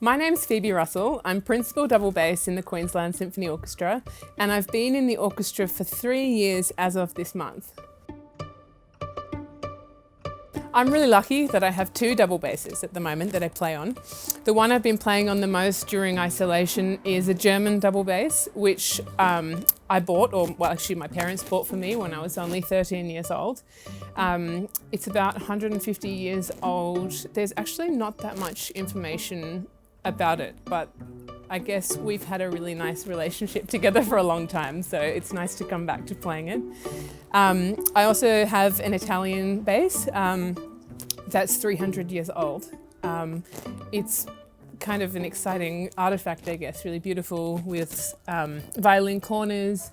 My name's Phoebe Russell. I'm principal double bass in the Queensland Symphony Orchestra, and I've been in the orchestra for 3 years as of this month. I'm really lucky that I have 2 double basses at the moment that I play on. The one I've been playing on the most during isolation is a German double bass, which I bought, or well, actually my parents bought for me when I was only 13 years old. It's about 150 years old. There's actually not that much information about it, but I guess we've had a really nice relationship together for a long time, so it's nice to come back to playing it. I also have an Italian bass that's 300 years old. It's kind of an exciting artifact, I guess, really beautiful with violin corners,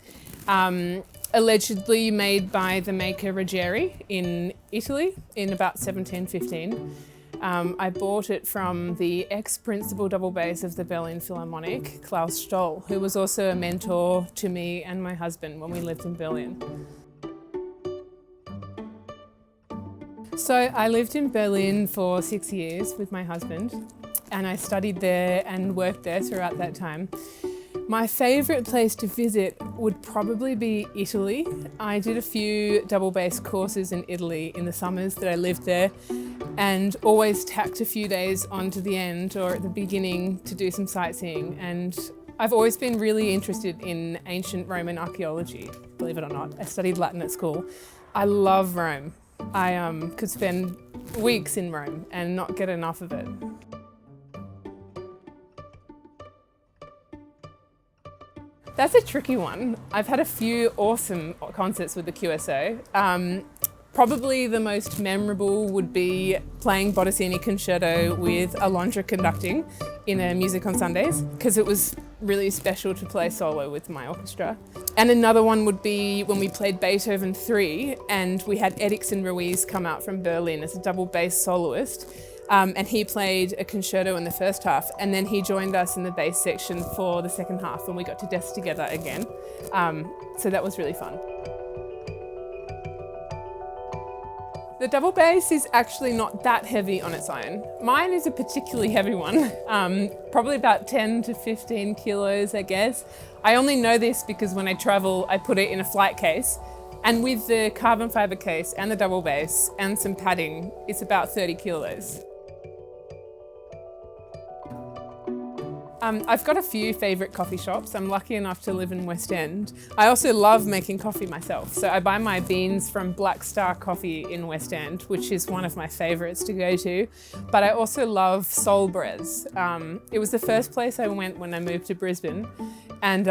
allegedly made by the maker Ruggieri in Italy in about 1715. I bought it from the ex-principal double bass of the Berlin Philharmonic, Klaus Stoll, who was also a mentor to me and my husband when we lived in Berlin. So I lived in Berlin for 6 years with my husband, and I studied there and worked there throughout that time. My favourite place to visit would probably be Italy. I did a few double bass courses in Italy in the summers that I lived there, and always tacked a few days onto the end or at the beginning to do some sightseeing. And I've always been really interested in ancient Roman archaeology, believe it or not. I studied Latin at school. I love Rome. I could spend weeks in Rome and not get enough of it. That's a tricky one. I've had a few awesome concerts with the QSO. Probably the most memorable would be playing Bottesini Concerto with Alondra conducting in a Music on Sundays, because it was really special to play solo with my orchestra. And another one would be when we played Beethoven 3 and we had Edixon Ruiz come out from Berlin as a double bass soloist. And he played a concerto in the first half, and then he joined us in the bass section for the second half, and we got to desk together again. So that was really fun. The double bass is actually not that heavy on its own. Mine is a particularly heavy one, probably about 10 to 15 kilos, I guess. I only know this because when I travel, I put it in a flight case. And with the carbon fibre case and the double bass and some padding, it's about 30 kilos. I've got a few favourite coffee shops. I'm lucky enough to live in West End. I also love making coffee myself. So I buy my beans from Black Star Coffee in West End, which is one of my favourites to go to. But I also love Solbrez. It was the first place I went when I moved to Brisbane. And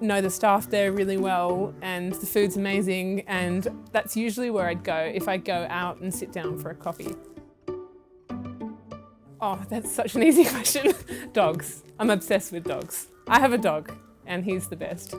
know the staff there really well, and the food's amazing, and that's usually where I'd go if I go out and sit down for a coffee. Oh, that's such an easy question. Dogs. I'm obsessed with dogs. I have a dog, and he's the best.